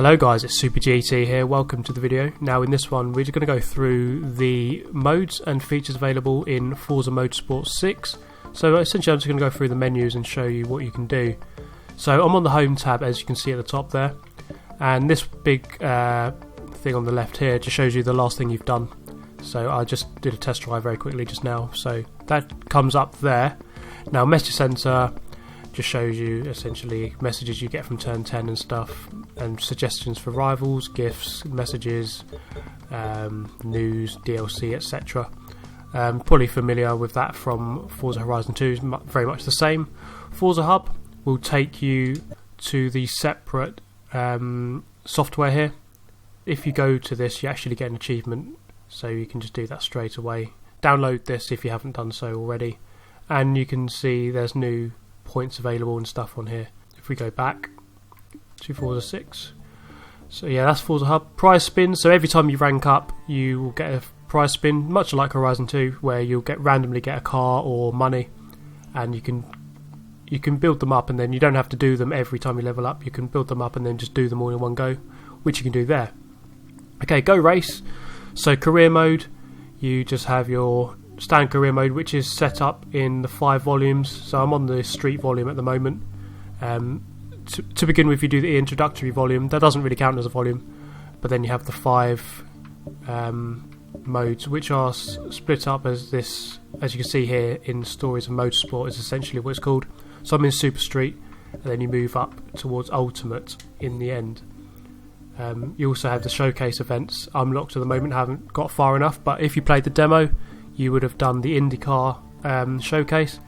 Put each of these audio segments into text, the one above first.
Hello guys, it's Super GT here, welcome to the video. Now in this one we're just going to go through the modes and features available in Forza Motorsport 6. So essentially I'm just going to go through the menus and show you what you can do. So I'm on the home tab, as you can see at the top there, and this big thing on the left here just shows you the last thing you've done. So I just did a test drive very quickly just now, so that comes up there. Now message center just shows you essentially messages you get from turn 10 and stuff, and suggestions for rivals, gifts, messages, news, DLC, etc. Probably familiar with that from Forza Horizon 2, is very much the same. Forza Hub will take you to the separate software here. If you go to this, you actually get an achievement, so you can just do that straight away. Download this if you haven't done so already, and you can see there's new points available and stuff on here. If we go back to Forza 6, so yeah, that's Forza Hub. Prize spin, so every time you rank up you will get a prize spin, much like Horizon 2, where you'll randomly get a car or money, and you can build them up, and then you don't have to do them every time you level up. You can build them up and then just do them all in one go, which you can do there. Okay, go race. So career mode, you just have your standard career mode, which is set up in the 5 volumes. So I'm on the street volume at the moment. To begin with, you do the introductory volume. That doesn't really count as a volume, but then you have the 5 modes, which are split up as this, as you can see here in Stories of Motorsport, is essentially what it's called. So I'm in Super Street, and then you move up towards Ultimate in the end. You also have the showcase events unlocked at the moment. Haven't got far enough, but if you played the demo, you would have done the IndyCar showcase,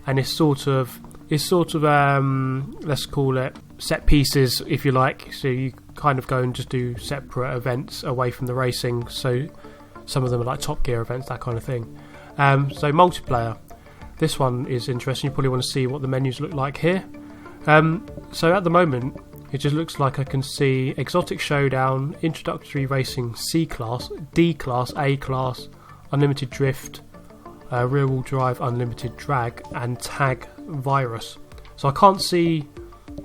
and it's sort of let's call it set pieces, if you like. So you kind of go and just do separate events away from the racing. So some of them are like Top Gear events, that kind of thing. So multiplayer, this one is interesting. You probably want to see what the menus look like here. So at the moment it just looks like I can see Exotic Showdown, Introductory Racing C Class, D Class, A Class, Unlimited Drift, Rear Wheel Drive, Unlimited Drag, and Tag Virus. So I can't see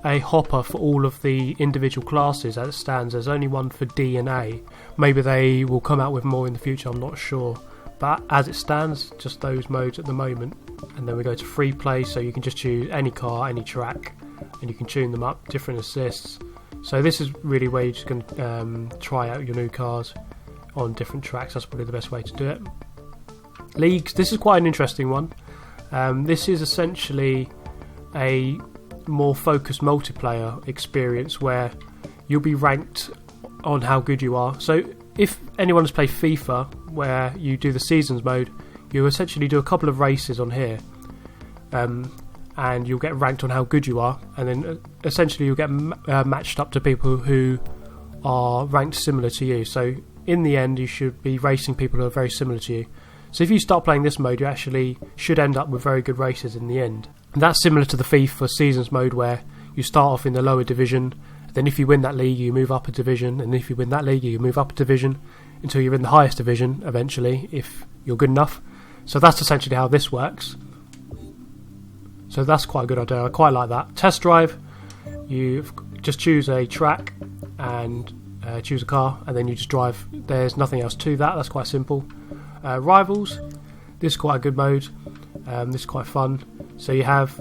a hopper for all of the individual classes as it stands. There's only one for D and A. Maybe they will come out with more in the future, I'm not sure. But as it stands, just those modes at the moment. And then we go to free play, so you can just choose any car, any track, and you can tune them up, different assists. So this is really where you're just going to try out your new cars on different tracks. That's probably the best way to do it. Leagues, this is quite an interesting one. This is essentially a more focused multiplayer experience where you'll be ranked on how good you are. So if anyone has played FIFA, where you do the seasons mode, you essentially do a couple of races on here, and you'll get ranked on how good you are, and then essentially you'll get matched up to people who are ranked similar to you. So in the end you should be racing people who are very similar to you. So if you start playing this mode, you actually should end up with very good races in the end. And that's similar to the FIFA seasons mode, where you start off in the lower division, then if you win that league you move up a division, and if you win that league you move up a division until you're in the highest division eventually, if you're good enough. So that's essentially how this works. So that's quite a good idea, I quite like that. Test drive, you just choose a track and choose a car, and then you just drive. There's nothing else to that, that's quite simple. Rivals, this is quite a good mode. This is quite fun. So you have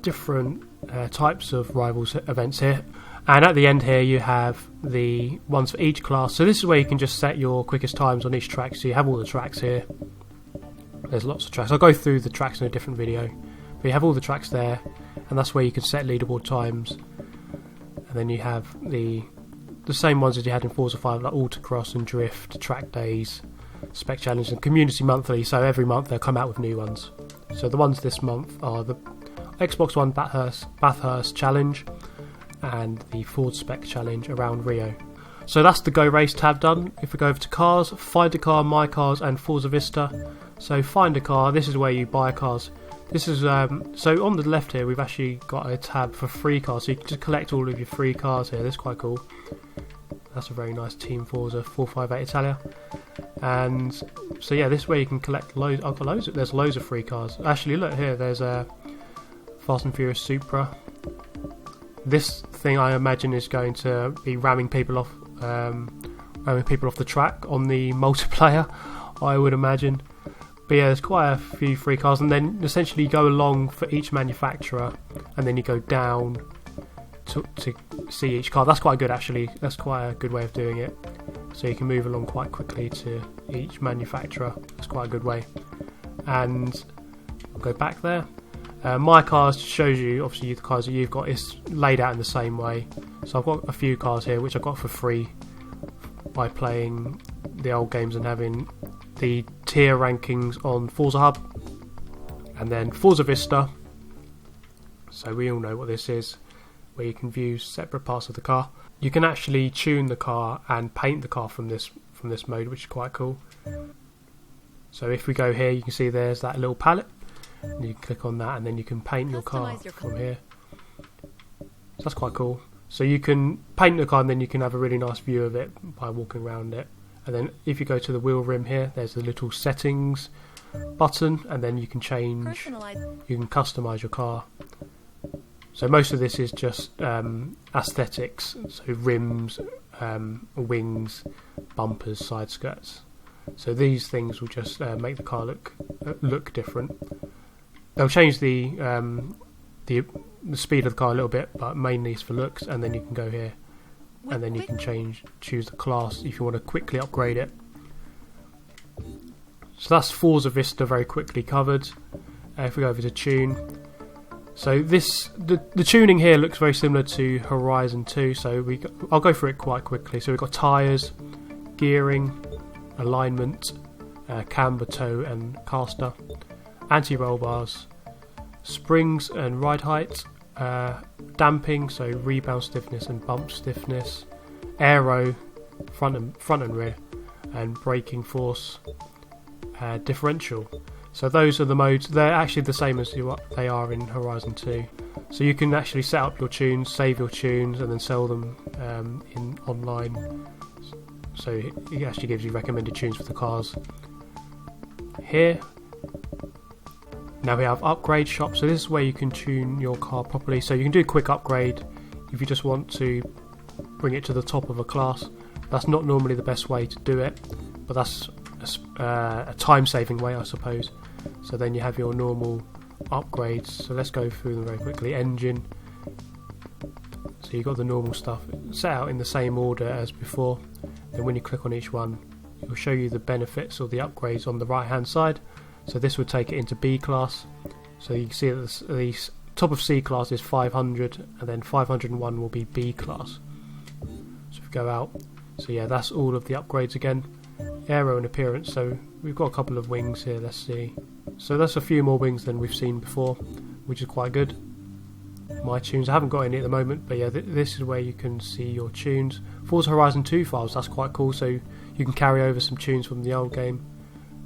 different types of rivals events here, and at the end here you have the ones for each class. So this is where you can just set your quickest times on each track. So you have all the tracks here. There's lots of tracks. I'll go through the tracks in a different video, but you have all the tracks there, and that's where you can set leaderboard times. And then you have the same ones as you had in Forza 5, like Autocross and Drift, Track Days, Spec Challenge, and Community Monthly. So every month they'll come out with new ones. So the ones this month are the Xbox One Bathurst Challenge and the Ford Spec Challenge around Rio. So that's the Go Race tab done. If we go over to cars, Find a Car, My Cars, and Forza Vista. So Find a Car, this is where you buy cars. This is so on the left here we've actually got a tab for free cars, so you can just collect all of your free cars here. This is quite cool. That's a very nice Team Forza 458 Italia. And so yeah, this way you can collect loads. I've got loads. There's loads of free cars. Actually, look here. There's a Fast and Furious Supra. This thing I imagine is going to be ramming people off the track on the multiplayer, I would imagine. But yeah, there's quite a few free cars, and then essentially you go along for each manufacturer, and then you go down to see each car. That's quite good actually. That's quite a good way of doing it. So you can move along quite quickly to each manufacturer. That's quite a good way. And I'll go back there. My cars shows you, obviously the cars that you've got is laid out in the same way. So I've got a few cars here which I got for free by playing the old games and having the tier rankings on Forza Hub. And then Forza Vista. So we all know what this is, where you can view separate parts of the car. You can actually tune the car and paint the car from this mode, which is quite cool. So if we go here, you can see there's that little palette. And you click on that, and then you can paint your car from here. So that's quite cool. So you can paint the car, and then you can have a really nice view of it by walking around it. And then if you go to the wheel rim here, there's the little settings button, and then you can change, you can customize your car. So most of this is just aesthetics, so rims, wings, bumpers, side skirts. So these things will just make the car look different. They'll change the speed of the car a little bit, but mainly it's for looks. And then you can go here, and then you can choose the class if you want to quickly upgrade it. So that's Forza Vista very quickly covered. If we go over to tune, so the tuning here looks very similar to Horizon 2. So I'll go through it quite quickly. So we've got tyres, gearing, alignment, camber, toe and caster, anti-roll bars, springs and ride height, damping, so rebound stiffness and bump stiffness, aero, front and rear, and braking force, differential. So those are the modes. They're actually the same as they are in Horizon 2. So you can actually set up your tunes, save your tunes, and then sell them in online. So it actually gives you recommended tunes for the cars. Here, now we have upgrade shop. So this is where you can tune your car properly. So you can do a quick upgrade if you just want to bring it to the top of a class. That's not normally the best way to do it, but that's a time-saving way, I suppose. So then you have your normal upgrades. So let's go through them very quickly. Engine. So you've got the normal stuff set out in the same order as before. Then when you click on each one, it will show you the benefits or the upgrades on the right hand side. So this would take it into B class. So you can see that the top of C class is 500, and then 501 will be B class. So if we go out, so yeah, that's all of the upgrades again. Aero and appearance, so we've got a couple of wings here, let's see. So that's a few more wings than we've seen before, which is quite good. My tunes, I haven't got any at the moment, but yeah, this is where you can see your tunes. Forza Horizon 2 files, that's quite cool, so you can carry over some tunes from the old game.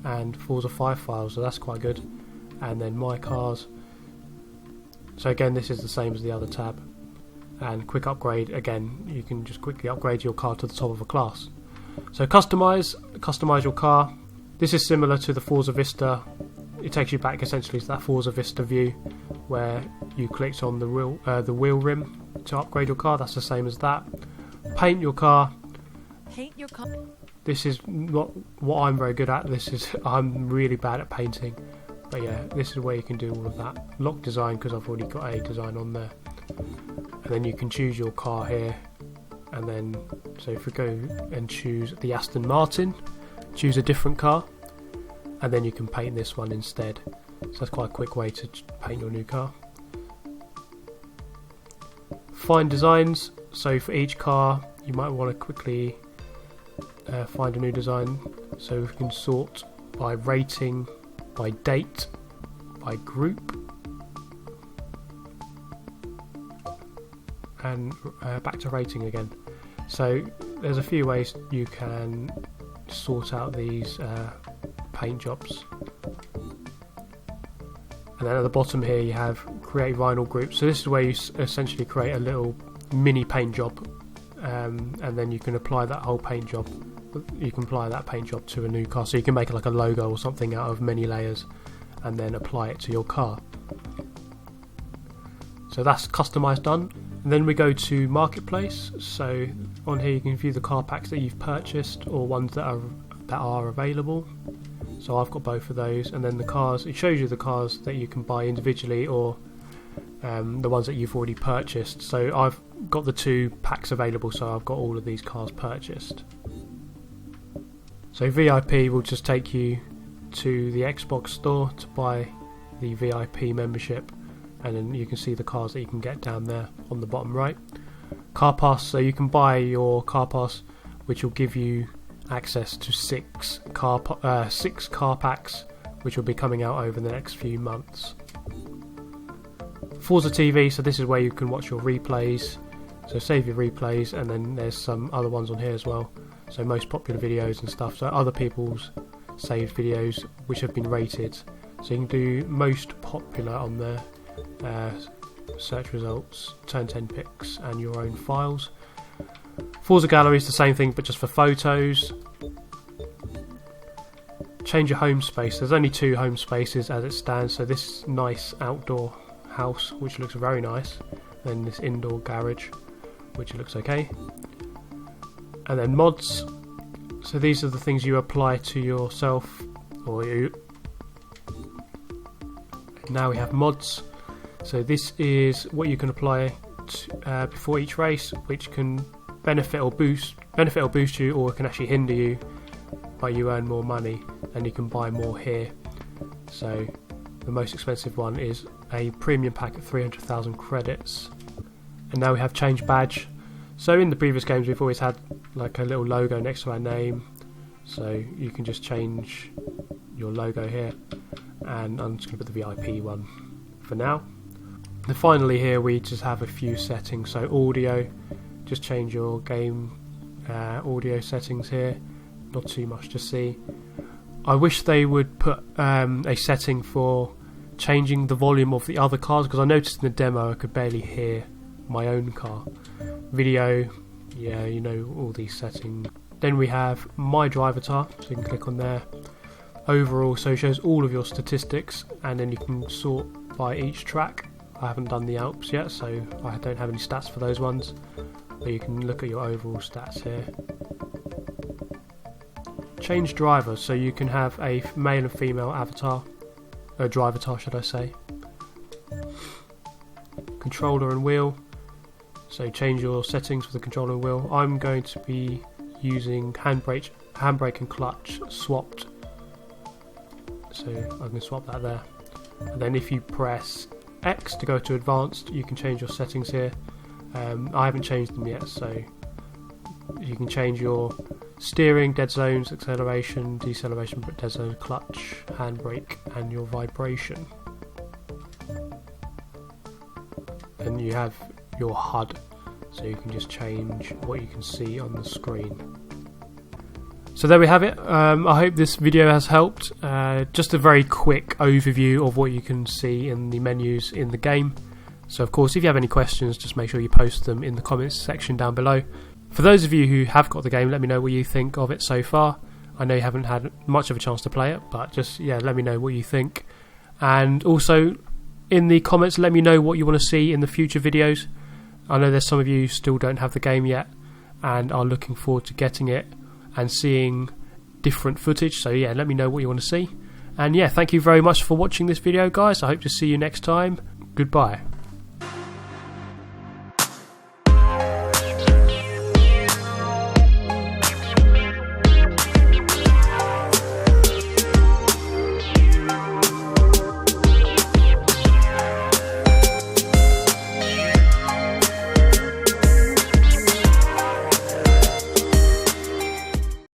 And Forza 5 files, so that's quite good. And then my cars. So again, this is the same as the other tab. And quick upgrade, again, you can just quickly upgrade your car to the top of a class. So customize your car. This is similar to the Forza Vista. It takes you back essentially to that Forza Vista view where you clicked on the wheel rim to upgrade your car. That's the same as that. Paint your car. Paint your car. This is not what I'm very good at. I'm really bad at painting. But yeah, this is where you can do all of that. Lock design, because I've already got a design on there. And then you can choose your car here. And then, so if we go and choose the Aston Martin, choose a different car. And then you can paint this one instead. So that's quite a quick way to paint your new car. Find designs. So for each car, you might want to quickly find a new design. So we can sort by rating, by date, by group, and back to rating again. So there's a few ways you can sort out these paint jobs. And then at the bottom here you have create vinyl groups. So this is where you essentially create a little mini paint job, and then you can apply that whole paint job. You can apply that paint job to a new car. So you can make like a logo or something out of many layers, and then apply it to your car. So that's customized done. And then we go to Marketplace. So on here you can view the car packs that you've purchased or ones that are available. So I've got both of those, and then the cars, it shows you the cars that you can buy individually or the ones that you've already purchased. So I've got the 2 packs available, so I've got all of these cars purchased. So VIP will just take you to the Xbox store to buy the VIP membership, and then you can see the cars that you can get down there on the bottom right. Car Pass, so you can buy your Car Pass, which will give you access to 6 car packs, which will be coming out over the next few months. Forza TV, so this is where you can watch your replays, so save your replays, and then there's some other ones on here as well, so most popular videos and stuff, so other people's saved videos which have been rated, so you can do most popular on there, search results, turn 10 pics and your own files. Forza Gallery is the same thing but just for photos. Change your home space. There's only 2 home spaces as it stands, so this nice outdoor house which looks very nice, then this indoor garage which looks okay, and then mods. So these are the things you apply to yourself, or you. Now we have mods. So this is what you can apply to, before each race, which can benefit or boost you, or it can actually hinder you, but you earn more money and you can buy more here. So the most expensive one is a premium pack at 300,000 credits. And now we have change badge. So in the previous games we've always had like a little logo next to our name, so you can just change your logo here, and I'm just going to put the VIP one for now. And finally here we just have a few settings. So audio, just change your game audio settings here, not too much to see. I wish they would put a setting for changing the volume of the other cars, because I noticed in the demo I could barely hear my own car. Video, yeah, you know, all these settings. Then we have My Drive Avatar, so you can click on there. Overall, so it shows all of your statistics, and then you can sort by each track. I haven't done the Alps yet, so I don't have any stats for those ones, but you can look at your overall stats here. Change driver, so you can have a male and female avatar, a drivatar should I say. Controller and wheel, so change your settings for the controller and wheel. I'm going to be using handbrake and clutch swapped, so I can swap that there. And then if you press X to go to advanced, you can change your settings here. I haven't changed them yet, so you can change your steering, dead zones, acceleration, deceleration, dead zone, clutch, handbrake, and your vibration. And you have your HUD, so you can just change what you can see on the screen. So there we have it. I hope this video has helped. Just a very quick overview of what you can see in the menus in the game. So of course, if you have any questions, just make sure you post them in the comments section down below. For those of you who have got the game, let me know what you think of it so far. I know you haven't had much of a chance to play it, but just, yeah, let me know what you think. And also, in the comments, let me know what you want to see in the future videos. I know there's some of you who still don't have the game yet and are looking forward to getting it and seeing different footage, so yeah, let me know what you want to see. And yeah, thank you very much for watching this video, guys. I hope to see you next time. Goodbye.